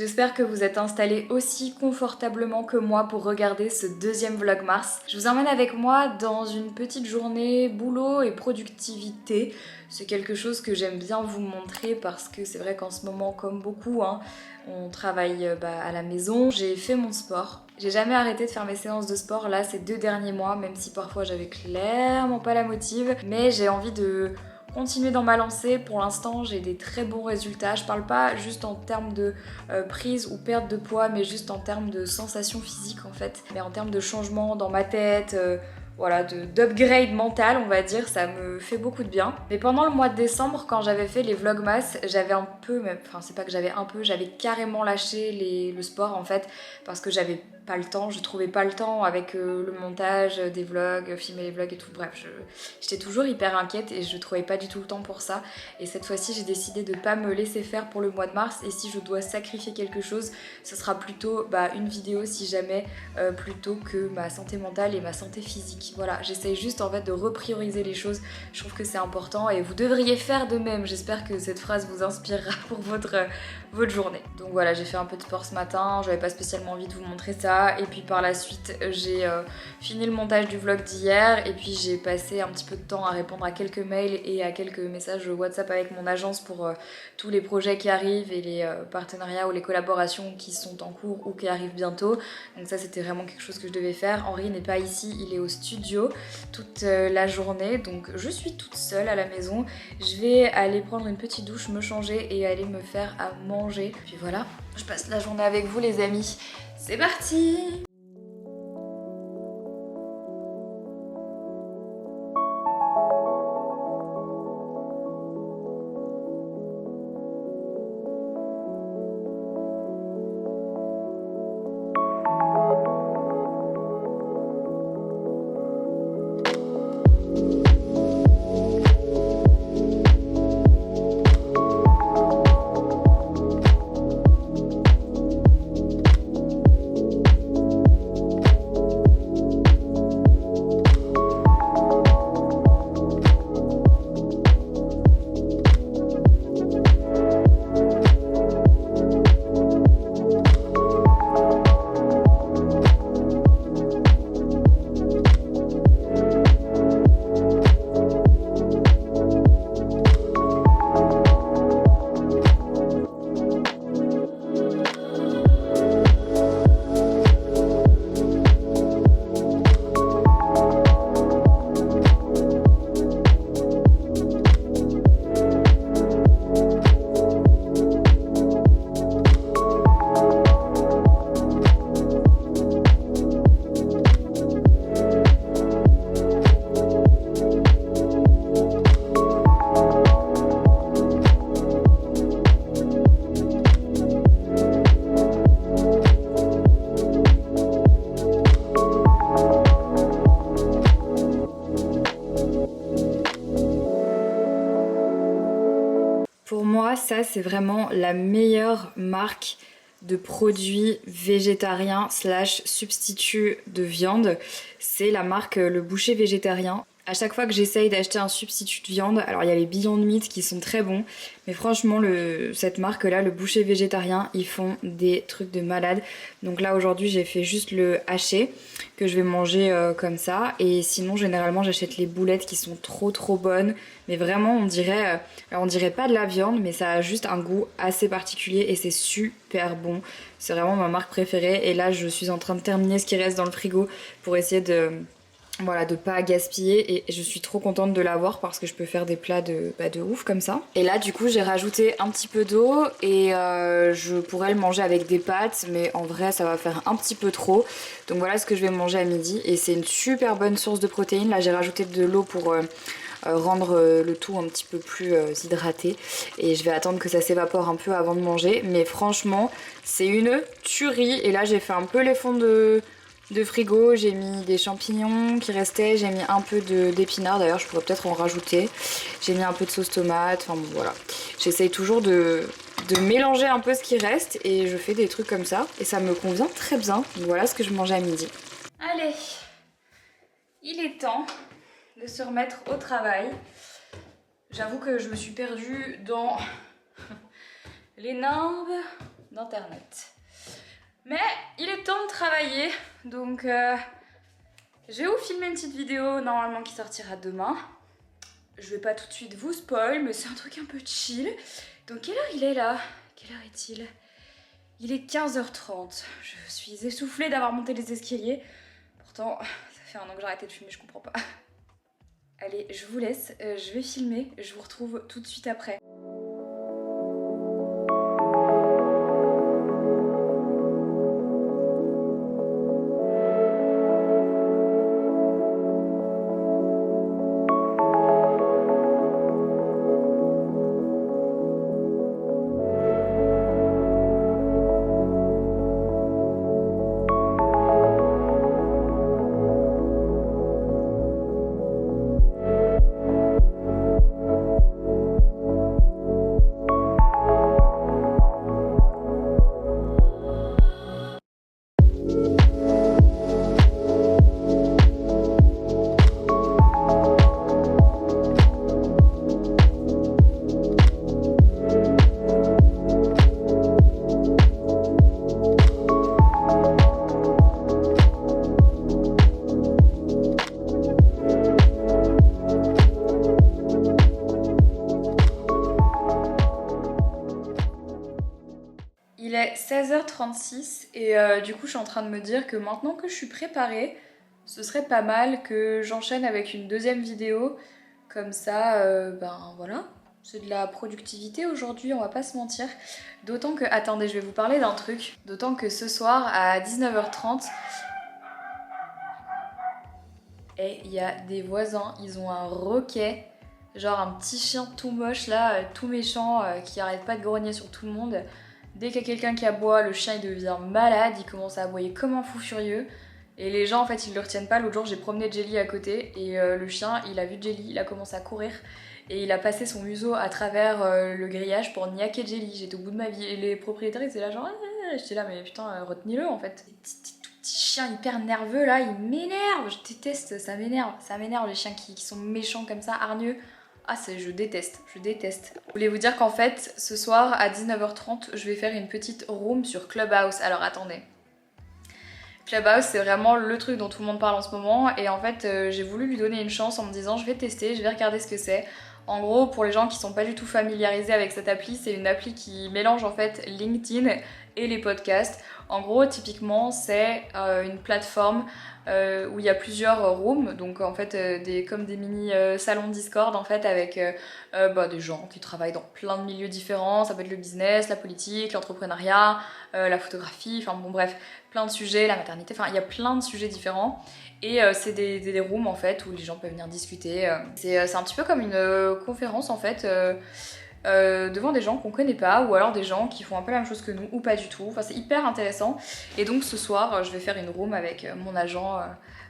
J'espère que vous êtes installés aussi confortablement que moi pour regarder ce deuxième Vlogmas. Je vous emmène avec moi dans une petite journée boulot et productivité. C'est quelque chose que j'aime bien vous montrer parce que c'est vrai qu'en ce moment, comme beaucoup, on travaille à la maison. J'ai fait mon sport. J'ai jamais arrêté de faire mes séances de sport là ces 2 derniers mois, même si parfois j'avais clairement pas la motive. Mais j'ai envie de continuer dans ma lancée. Pour l'instant, j'ai des très bons résultats. Je parle pas juste en termes de prise ou perte de poids, mais juste en termes de sensations physiques en fait. Mais en termes de changement dans ma tête, voilà, d'upgrade mental, on va dire, ça me fait beaucoup de bien. Mais pendant le mois de décembre, quand j'avais fait les vlogmas, j'avais un peu, enfin c'est pas que j'avais un peu, j'avais carrément lâché le sport en fait, parce que j'avais pas le temps, je trouvais pas le temps avec le montage des vlogs, filmer les vlogs et tout. Bref, j'étais toujours hyper inquiète et je trouvais pas du tout le temps pour ça. Et cette fois-ci, j'ai décidé de pas me laisser faire pour le mois de mars. Et si je dois sacrifier quelque chose, ce sera plutôt une vidéo si jamais, plutôt que ma santé mentale et ma santé physique. Voilà, j'essaye juste en fait de reprioriser les choses. Je trouve que c'est important et vous devriez faire de même. J'espère que cette phrase vous inspirera pour votre journée. Donc voilà, j'ai fait un peu de sport ce matin. J'avais pas spécialement envie de vous montrer ça. Et puis par la suite, j'ai fini le montage du vlog d'hier. Et puis j'ai passé un petit peu de temps à répondre à quelques mails et à quelques messages WhatsApp avec mon agence pour tous les projets qui arrivent et les partenariats ou les collaborations qui sont en cours ou qui arrivent bientôt. Donc ça, c'était vraiment quelque chose que je devais faire. Henri n'est pas ici, il est au studio toute la journée. Donc je suis toute seule à la maison. Je vais aller prendre une petite douche, me changer et aller me faire à manger. Puis voilà, je passe la journée avec vous les amis. C'est parti! Pour moi, ça c'est vraiment la meilleure marque de produits végétariens / substituts de viande. C'est la marque Le Boucher Végétarien. À chaque fois que j'essaye d'acheter un substitut de viande, alors il y a les Beyond Meat qui sont très bons, mais franchement cette marque là, Le Boucher Végétarien, ils font des trucs de malade. Donc là aujourd'hui j'ai fait juste le haché que je vais manger comme ça, et sinon généralement j'achète les boulettes qui sont trop bonnes, mais vraiment on dirait pas de la viande, mais ça a juste un goût assez particulier et c'est super bon. C'est vraiment ma marque préférée, et là je suis en train de terminer ce qui reste dans le frigo pour essayer de pas gaspiller, et je suis trop contente de l'avoir parce que je peux faire des plats de ouf comme ça. Et là du coup j'ai rajouté un petit peu d'eau et je pourrais le manger avec des pâtes, mais en vrai ça va faire un petit peu trop. Donc voilà ce que je vais manger à midi, et c'est une super bonne source de protéines. Là j'ai rajouté de l'eau pour rendre le tout un petit peu plus hydraté, et je vais attendre que ça s'évapore un peu avant de manger. Mais franchement c'est une tuerie. Et là j'ai fait un peu les fonds de frigo, j'ai mis des champignons qui restaient, j'ai mis un peu d'épinards, d'ailleurs je pourrais peut-être en rajouter, j'ai mis un peu de sauce tomate, enfin bon voilà. J'essaye toujours de mélanger un peu ce qui reste, et je fais des trucs comme ça et ça me convient très bien. Donc voilà ce que je mangeais à midi. Allez, il est temps de se remettre au travail. J'avoue que je me suis perdue dans les nimbes d'internet. Mais il est temps de travailler, donc je vais vous filmer une petite vidéo normalement qui sortira demain. Je vais pas tout de suite vous spoil, mais c'est un truc un peu chill. Donc quelle heure il est là? Quelle heure est-il? Il est 15h30. Je suis essoufflée d'avoir monté les escaliers. Pourtant, ça fait 1 an que j'ai arrêté de fumer, je comprends pas. Allez, je vous laisse, je vais filmer, je vous retrouve tout de suite après. Il est 16h36 et du coup je suis en train de me dire que maintenant que je suis préparée, ce serait pas mal que j'enchaîne avec une deuxième vidéo. Comme ça, ben voilà, c'est de la productivité aujourd'hui, on va pas se mentir. D'autant que, attendez, je vais vous parler d'un truc. D'autant que ce soir à 19h30, et il y a des voisins, ils ont un roquet. Genre un petit chien tout moche là, tout méchant, qui arrête pas de grogner sur tout le monde. Dès qu'il y a quelqu'un qui aboie, le chien il devient malade, il commence à aboyer comme un fou furieux. Et les gens en fait ils le retiennent pas. L'autre jour j'ai promené Jelly à côté et le chien il a vu Jelly, il a commencé à courir. Et il a passé son museau à travers le grillage pour niaquer Jelly. J'étais au bout de ma vie. Et les propriétaires ils étaient là genre j'étais là mais putain retenez-le en fait. Tout petit chien hyper nerveux là, il m'énerve. Je déteste, ça m'énerve les chiens qui sont méchants comme ça, hargneux. Ah, je déteste. Je voulais vous dire qu'en fait, ce soir à 19h30, je vais faire une petite room sur Clubhouse. Alors attendez. Clubhouse, c'est vraiment le truc dont tout le monde parle en ce moment. Et en fait, j'ai voulu lui donner une chance en me disant je vais tester, je vais regarder ce que c'est. En gros, pour les gens qui sont pas du tout familiarisés avec cette appli, c'est une appli qui mélange en fait LinkedIn et les podcasts. En gros, typiquement, c'est une plateforme où il y a plusieurs rooms, donc en fait comme des mini salons Discord en fait avec des gens qui travaillent dans plein de milieux différents. Ça peut être le business, la politique, l'entrepreneuriat, la photographie, enfin bon bref, plein de sujets, la maternité, enfin il y a plein de sujets différents. Et c'est des rooms en fait où les gens peuvent venir discuter. C'est un petit peu comme une conférence en fait. Devant des gens qu'on connaît pas ou alors des gens qui font un peu la même chose que nous ou pas du tout. Enfin c'est hyper intéressant et donc ce soir je vais faire une room avec mon agent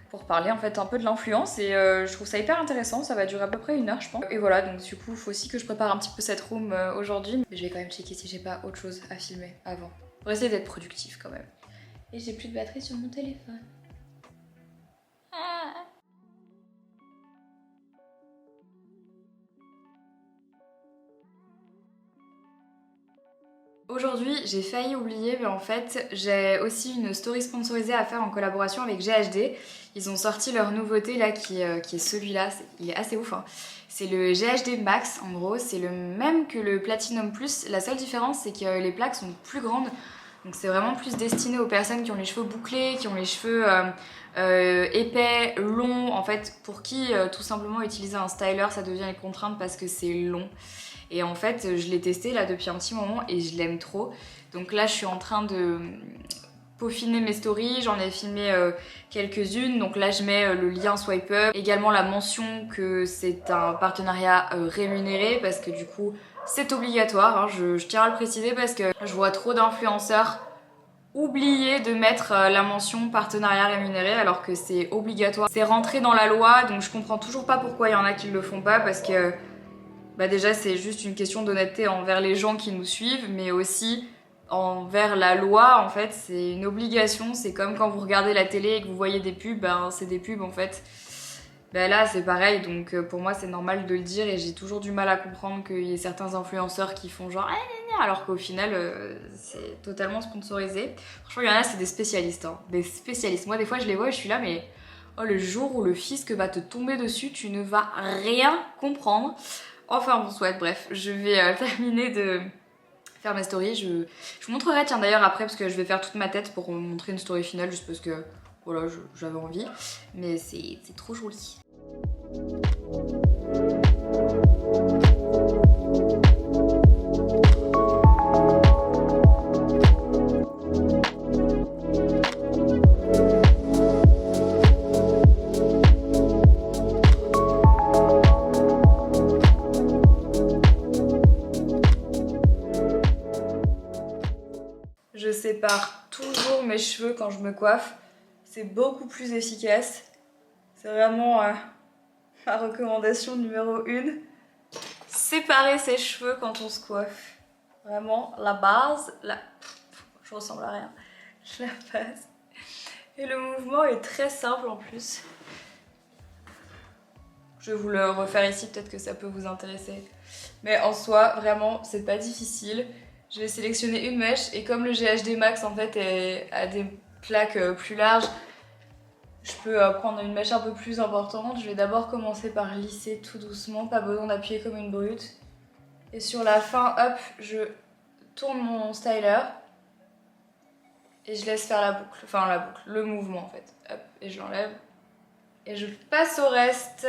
pour parler en fait un peu de l'influence et je trouve ça hyper intéressant. Ça va durer à peu près 1 heure je pense. Et voilà, donc du coup il faut aussi que je prépare un petit peu cette room aujourd'hui, mais je vais quand même checker si j'ai pas autre chose à filmer avant pour essayer d'être productif quand même. Et j'ai plus de batterie sur mon téléphone. Aujourd'hui, j'ai failli oublier, mais en fait, j'ai aussi une story sponsorisée à faire en collaboration avec GHD. Ils ont sorti leur nouveauté là, qui est celui-là. Il est assez ouf, hein. C'est le GHD Max, en gros. C'est le même que le Platinum Plus. La seule différence, c'est que les plaques sont plus grandes. Donc c'est vraiment plus destiné aux personnes qui ont les cheveux bouclés, qui ont les cheveux épais, longs. En fait, pour qui tout simplement utiliser un styler, ça devient une contrainte parce que c'est long. Et en fait, je l'ai testé là depuis un petit moment et je l'aime trop. Donc là, je suis en train de peaufiner mes stories. J'en ai filmé quelques-unes. Donc là, je mets le lien swipe up. Également la mention que c'est un partenariat rémunéré parce que du coup, c'est obligatoire. Hein. Je tiens à le préciser parce que je vois trop d'influenceurs oublier de mettre la mention partenariat rémunéré alors que c'est obligatoire. C'est rentré dans la loi, donc je comprends toujours pas pourquoi il y en a qui le font pas parce que bah déjà c'est juste une question d'honnêteté envers les gens qui nous suivent, mais aussi envers la loi. En fait c'est une obligation, c'est comme quand vous regardez la télé et que vous voyez des pubs, ben c'est des pubs en fait. Ben là c'est pareil, donc pour moi c'est normal de le dire et j'ai toujours du mal à comprendre qu'il y ait certains influenceurs qui font genre alors qu'au final c'est totalement sponsorisé. Franchement il y en a c'est des spécialistes, hein. Des spécialistes. Moi des fois je les vois et je suis là mais oh le jour où le fisc va te tomber dessus tu ne vas rien comprendre. Enfin bon soit, bref, je vais terminer de faire ma story. Je vous montrerai tiens d'ailleurs après parce que je vais faire toute ma tête pour vous montrer une story finale juste parce que voilà j'avais envie. Mais c'est trop joli. Je sépare toujours mes cheveux quand je me coiffe. C'est beaucoup plus efficace. C'est vraiment ma recommandation numéro 1. Séparer ses cheveux quand on se coiffe. Vraiment, la base, je ressemble à rien. La base. Et le mouvement est très simple en plus. Je vais vous le refaire ici, peut-être que ça peut vous intéresser. Mais en soi, vraiment, c'est pas difficile. Je vais sélectionner une mèche et comme le GHD Max en fait a des plaques plus larges, je peux prendre une mèche un peu plus importante. Je vais d'abord commencer par lisser tout doucement, pas besoin d'appuyer comme une brute. Et sur la fin, hop, je tourne mon styler et je laisse faire la boucle, le mouvement en fait. Hop, et je l'enlève. Et je passe au reste.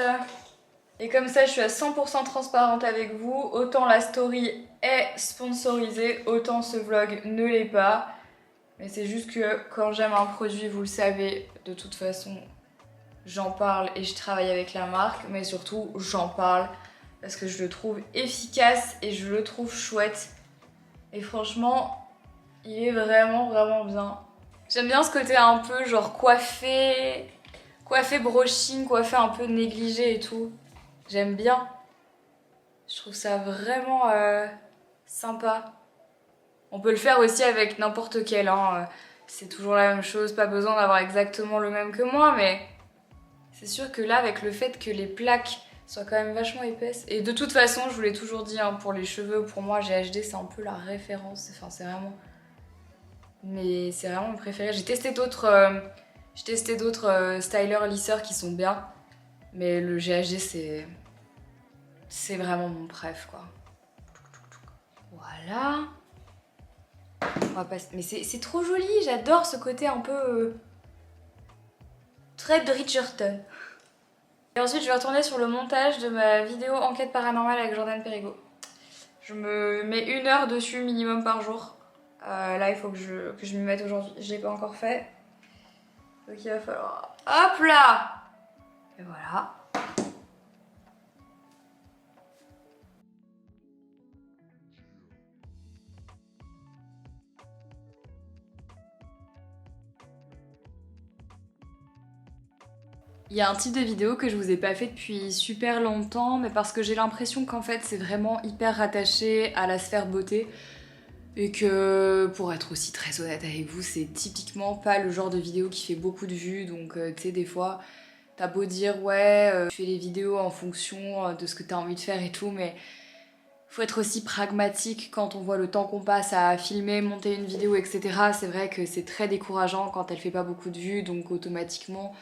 Et comme ça, je suis à 100% transparente avec vous. Autant la story est sponsorisée, autant ce vlog ne l'est pas. Mais c'est juste que quand j'aime un produit, vous le savez, de toute façon, j'en parle et je travaille avec la marque. Mais surtout, j'en parle parce que je le trouve efficace et je le trouve chouette. Et franchement, il est vraiment, vraiment bien. J'aime bien ce côté un peu genre coiffé brushing, coiffé un peu négligé et tout. J'aime bien. Je trouve ça vraiment sympa. On peut le faire aussi avec n'importe quel, hein. C'est toujours la même chose, pas besoin d'avoir exactement le même que moi, mais c'est sûr que là, avec le fait que les plaques soient quand même vachement épaisses, et de toute façon, je vous l'ai toujours dit, hein, pour les cheveux, pour moi, GHD, c'est un peu la référence, enfin, c'est vraiment... Mais c'est vraiment mon préféré. J'ai testé d'autres stylers lisseurs qui sont bien, mais le GHD, c'est vraiment mon préf, quoi. Voilà. On va passer... Mais c'est trop joli, j'adore ce côté un peu... très Bridgerton. Et ensuite, je vais retourner sur le montage de ma vidéo enquête paranormale avec Jordan Perrigo. Je me mets 1 heure dessus minimum par jour. Là, il faut que je m'y mette aujourd'hui. Je l'ai pas encore fait. Donc il va falloir... Hop là! Et voilà. Il y a un type de vidéo que je vous ai pas fait depuis super longtemps, mais parce que j'ai l'impression qu'en fait c'est vraiment hyper rattaché à la sphère beauté. Et que, pour être aussi très honnête avec vous, c'est typiquement pas le genre de vidéo qui fait beaucoup de vues. Donc tu sais, des fois, t'as beau dire ouais, tu fais les vidéos en fonction de ce que t'as envie de faire et tout, mais faut être aussi pragmatique quand on voit le temps qu'on passe à filmer, monter une vidéo, etc. C'est vrai que c'est très décourageant quand elle fait pas beaucoup de vues, donc automatiquement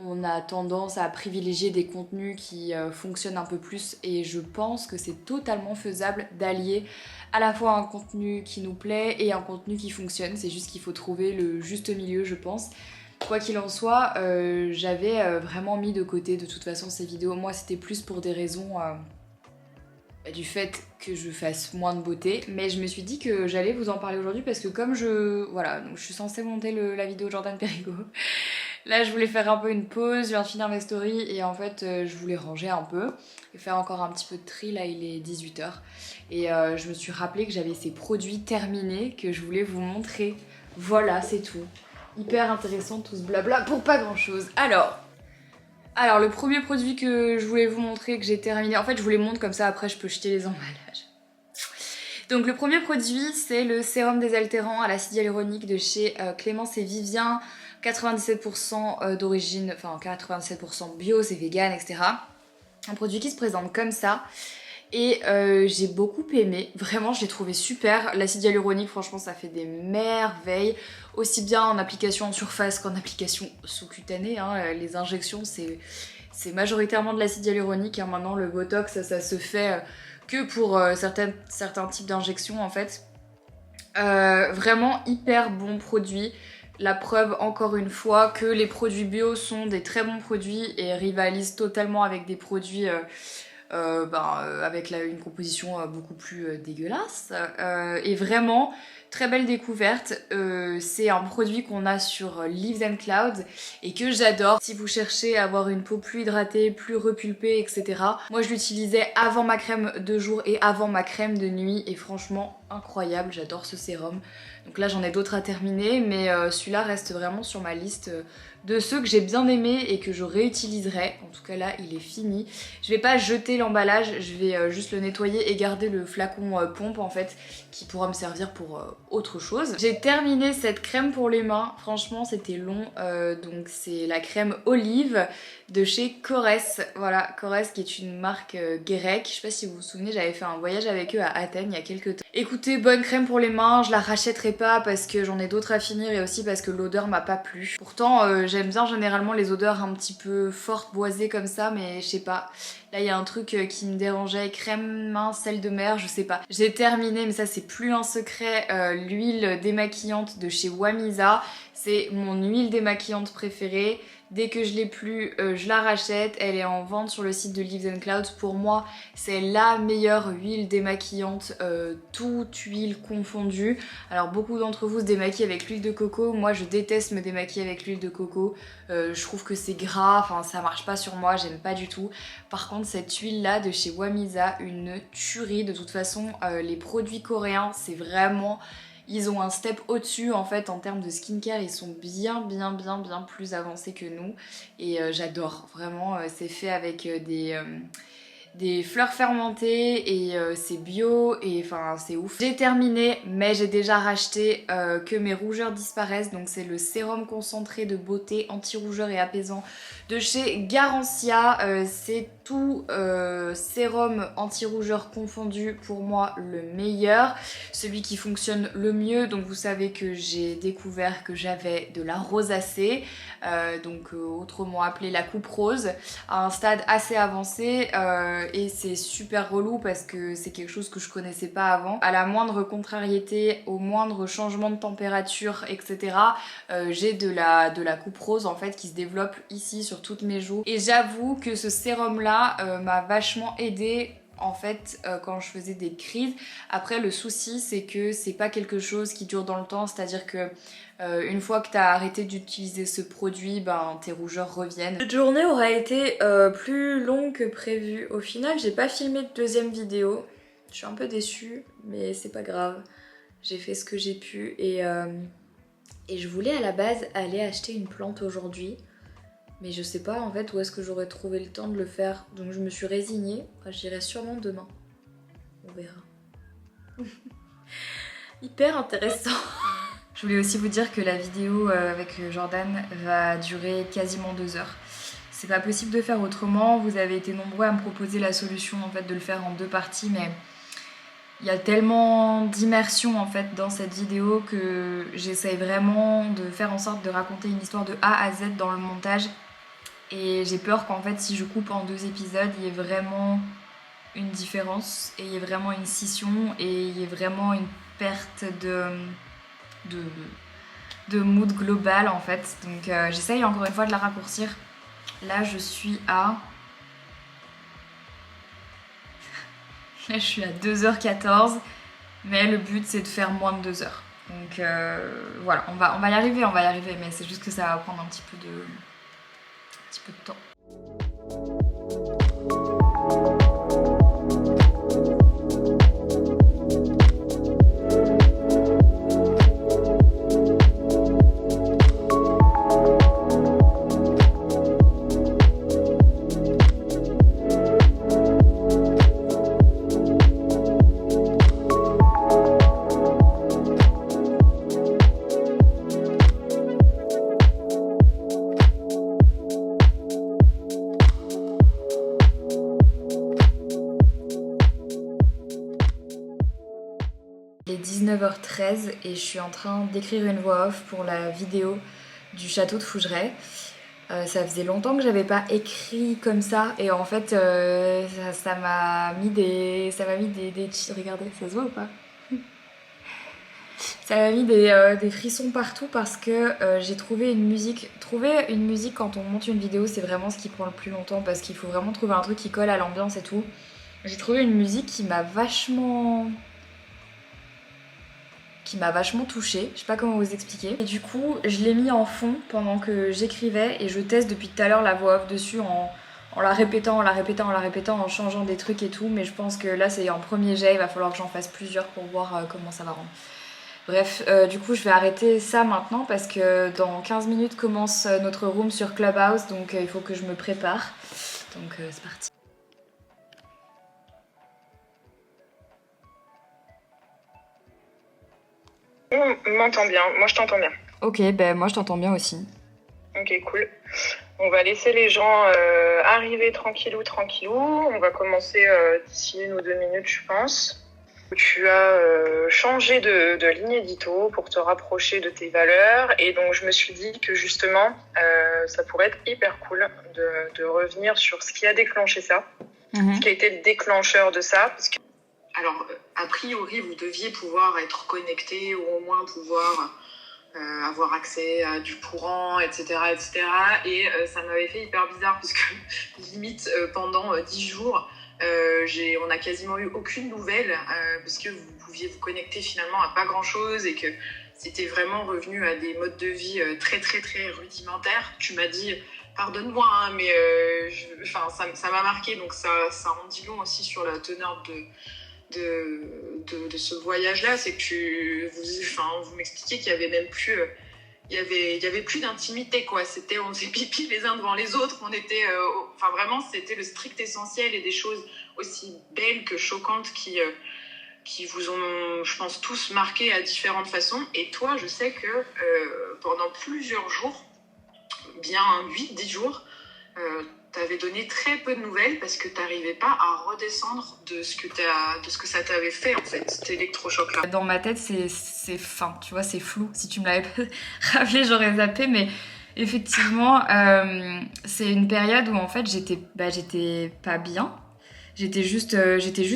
on a tendance à privilégier des contenus qui fonctionnent un peu plus, et je pense que c'est totalement faisable d'allier à la fois un contenu qui nous plaît et un contenu qui fonctionne. C'est juste qu'il faut trouver le juste milieu, je pense. Quoi qu'il en soit, j'avais vraiment mis de côté de toute façon ces vidéos. Moi c'était plus pour des raisons du fait que je fasse moins de beauté, mais je me suis dit que j'allais vous en parler aujourd'hui parce que comme voilà, donc je suis censée monter la vidéo Jordan Perrigo. Là, je voulais faire un peu une pause, je viens de finir mes stories et en fait, je voulais ranger un peu et faire encore un petit peu de tri. Là, il est 18h et je me suis rappelé que j'avais ces produits terminés que je voulais vous montrer. Voilà, c'est tout. Hyper intéressant tout ce blabla pour pas grand chose. Alors, le premier produit que je voulais vous montrer, que j'ai terminé, en fait, je vous les montre comme ça, après je peux jeter les emballages. Donc le premier produit, c'est le sérum désaltérant à l'acide hyaluronique de chez Clémence et Vivien. 97% d'origine, enfin 97% bio, c'est vegan, etc. Un produit qui se présente comme ça. Et j'ai beaucoup aimé, vraiment je l'ai trouvé super. L'acide hyaluronique, franchement ça fait des merveilles, aussi bien en application en surface qu'en application sous-cutanée, hein. Les injections c'est majoritairement de l'acide hyaluronique, hein. Maintenant le botox ça se fait que pour certains types d'injections en fait. Vraiment hyper bon produit. La preuve encore une fois que les produits bio sont des très bons produits et rivalisent totalement avec des produits avec une composition beaucoup plus dégueulasse. Et vraiment, très belle découverte. C'est un produit qu'on a sur Leaves and Clouds et que j'adore. Si vous cherchez à avoir une peau plus hydratée, plus repulpée, etc. Moi je l'utilisais avant ma crème de jour et avant ma crème de nuit et franchement incroyable, j'adore ce sérum. Donc là j'en ai d'autres à terminer mais celui-là reste vraiment sur ma liste de ceux que j'ai bien aimés et que je réutiliserai. En tout cas là il est fini. Je vais pas jeter l'emballage, je vais juste le nettoyer et garder le flacon pompe en fait qui pourra me servir pour autre chose. J'ai terminé cette crème pour les mains, franchement c'était long, donc c'est la crème Olive de chez Korres. Voilà, Korres qui est une marque grecque, je sais pas si vous vous souvenez, j'avais fait un voyage avec eux à Athènes il y a quelques temps. Écoutez, bonne crème pour les mains, je la rachèterai pas parce que j'en ai d'autres à finir et aussi parce que l'odeur m'a pas plu. Pourtant j'aime bien généralement les odeurs un petit peu fortes, boisées comme ça, mais je sais pas. Là il y a un truc qui me dérangeait, crème main, sel de mer, je sais pas. J'ai terminé, mais ça c'est plus un secret, l'huile démaquillante de chez Wamisa. C'est mon huile démaquillante préférée. Dès que je l'ai plus, je la rachète. Elle est en vente sur le site de Leaves and Clouds. Pour moi, c'est la meilleure huile démaquillante, toute huile confondue. Alors beaucoup d'entre vous se démaquillent avec l'huile de coco. Moi, je déteste me démaquiller avec l'huile de coco. Je trouve que c'est gras, enfin ça marche pas sur moi, j'aime pas du tout. Par contre, cette huile-là de chez Wamisa, une tuerie. De toute façon, les produits coréens, c'est vraiment... Ils ont un step au-dessus en fait en termes de skincare, ils sont bien plus avancés que nous et j'adore, vraiment c'est fait avec des fleurs fermentées et c'est bio et enfin c'est ouf. J'ai terminé mais j'ai déjà racheté que mes rougeurs disparaissent, donc c'est le sérum concentré de beauté anti-rougeur et apaisant de chez Garancia. C'est tout sérum anti-rougeur confondu, pour moi le meilleur, celui qui fonctionne le mieux. Donc vous savez que j'ai découvert que j'avais de la rosacée, donc autrement appelée la coupe rose, à un stade assez avancé et c'est super relou parce que c'est quelque chose que je connaissais pas avant. À la moindre contrariété, au moindre changement de température, etc. J'ai de la coupe rose en fait qui se développe ici sur toutes mes joues et j'avoue que ce sérum là m'a vachement aidée en fait quand je faisais des crises. Après le souci c'est que c'est pas quelque chose qui dure dans le temps, c'est à dire que une fois que t'as arrêté d'utiliser ce produit, ben tes rougeurs reviennent. Cette journée aura été plus longue que prévu. Au final j'ai pas filmé de deuxième vidéo, je suis un peu déçue mais c'est pas grave, j'ai fait ce que j'ai pu et je voulais à la base aller acheter une plante aujourd'hui. Mais je sais pas en fait où est-ce que j'aurais trouvé le temps de le faire. Donc je me suis résignée. Enfin, j'irai sûrement demain. On verra. Hyper intéressant. Je voulais aussi vous dire que la vidéo avec Jordan va durer quasiment 2 heures. C'est pas possible de faire autrement. Vous avez été nombreux à me proposer la solution en fait de le faire en 2 parties, mais il y a tellement d'immersion en fait dans cette vidéo que j'essaye vraiment de faire en sorte de raconter une histoire de A à Z dans le montage. Et j'ai peur qu'en fait si je coupe en 2 épisodes, il y ait vraiment une différence et il y ait vraiment une scission et il y ait vraiment une perte de mood global en fait. Donc j'essaye encore une fois de la raccourcir. Là je suis à 2h14, mais le but c'est de faire moins de 2 heures. Donc voilà, on va y arriver, mais c'est juste que ça va prendre un petit peu de temps. Il est 19h13 et je suis en train d'écrire une voix off pour la vidéo du château de Fougeray. Ça faisait longtemps que j'avais pas écrit comme ça et en fait ça m'a mis des... Regardez, ça se voit ou pas? Ça m'a mis des frissons partout parce que j'ai trouvé une musique. Trouver une musique quand on monte une vidéo, c'est vraiment ce qui prend le plus longtemps parce qu'il faut vraiment trouver un truc qui colle à l'ambiance et tout. J'ai trouvé une musique qui m'a vachement touchée, je sais pas comment vous expliquer. Et du coup, je l'ai mis en fond pendant que j'écrivais et je teste depuis tout à l'heure la voix off dessus en la répétant, en changeant des trucs et tout. Mais je pense que là, c'est en premier jet, il va falloir que j'en fasse plusieurs pour voir comment ça va rendre. Bref, du coup, je vais arrêter ça maintenant parce que dans 15 minutes commence notre room sur Clubhouse, donc il faut que je me prépare. Donc c'est parti. On m'entend bien, moi je t'entends bien. Ok, ben moi je t'entends bien aussi. Ok, cool. On va laisser les gens arriver tranquillou. On va commencer d'ici 1 ou 2 minutes, je pense. Tu as changé de ligne édito pour te rapprocher de tes valeurs. Et donc, je me suis dit que justement, ça pourrait être hyper cool de revenir sur ce qui a déclenché ça. Ce qui a été le déclencheur de ça. Parce que... Alors, a priori, vous deviez pouvoir être connecté ou au moins pouvoir avoir accès à du courant, etc. Et ça m'avait fait hyper bizarre parce que limite, pendant 10 jours, on n'a quasiment eu aucune nouvelle parce que vous pouviez vous connecter finalement à pas grand-chose et que c'était vraiment revenu à des modes de vie très rudimentaires. Tu m'as dit... Pardonne-moi, hein, mais ça m'a marqué, donc ça en dit long aussi sur la teneur de ce voyage-là. C'est que vous m'expliquiez qu'il y avait même plus, il y avait plus d'intimité, quoi. C'était, on faisait pipi les uns devant les autres, on était, vraiment, c'était le strict essentiel et des choses aussi belles que choquantes qui vous ont, je pense, tous marqué à différentes façons. Et toi, je sais que pendant plusieurs jours, bien 8-10 jours, t'avais donné très peu de nouvelles parce que t'arrivais pas à redescendre de ce que ça t'avait fait, en fait, cet électrochoc-là. Dans ma tête, c'est fin, tu vois, c'est flou. Si tu me l'avais pas rappelé, j'aurais zappé, mais effectivement, c'est une période où en fait j'étais pas bien. J'étais juste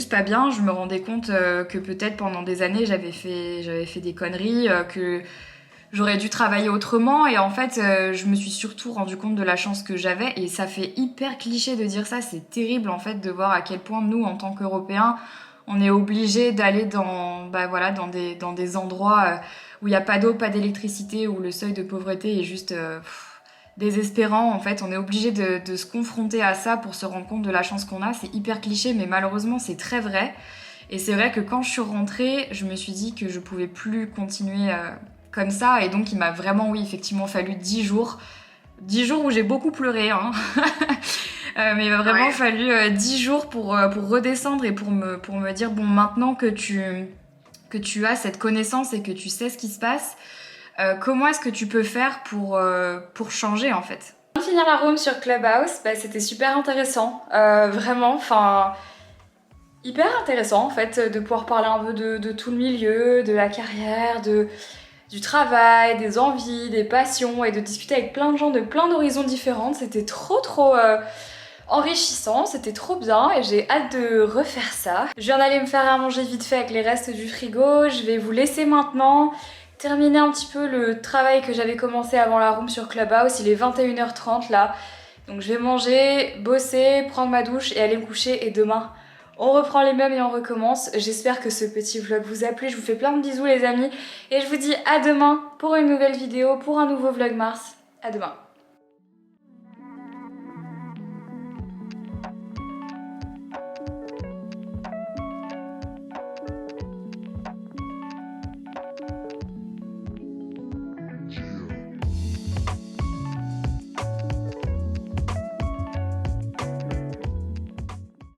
pas bien. Je me rendais compte que peut-être pendant des années j'avais fait des conneries, que j'aurais dû travailler autrement, et en fait je me suis surtout rendu compte de la chance que j'avais. Et ça fait hyper cliché de dire ça, c'est terrible en fait de voir à quel point nous, en tant qu'Européens, on est obligés d'aller dans des endroits où il n'y a pas d'eau, pas d'électricité, où le seuil de pauvreté est juste désespérant. En fait, on est obligé de se confronter à ça pour se rendre compte de la chance qu'on a. C'est hyper cliché, mais malheureusement c'est très vrai. Et c'est vrai que quand je suis rentrée, je me suis dit que je pouvais plus continuer comme ça, et donc il m'a vraiment, oui, effectivement fallu 10 jours. 10 jours où j'ai beaucoup pleuré, hein. Mais il m'a vraiment fallu 10 jours pour redescendre et pour me dire, bon, maintenant que tu as cette connaissance et que tu sais ce qui se passe, comment est-ce que tu peux faire pour changer, en fait. Avant de finir la room sur Clubhouse, c'était super intéressant, vraiment, hyper intéressant en fait, de pouvoir parler un peu de tout le milieu, de la carrière, du travail, des envies, des passions, et de discuter avec plein de gens de plein d'horizons différents. C'était trop enrichissant, c'était trop bien et j'ai hâte de refaire ça. Je viens d'aller me faire à manger vite fait avec les restes du frigo. Je vais vous laisser maintenant terminer un petit peu le travail que j'avais commencé avant la room sur Clubhouse. Il est 21h30 là, donc je vais manger, bosser, prendre ma douche et aller me coucher, et demain on reprend les mêmes et on recommence. J'espère que ce petit vlog vous a plu. Je vous fais plein de bisous les amis. Et je vous dis à demain pour une nouvelle vidéo, pour un nouveau Vlogmas. À demain.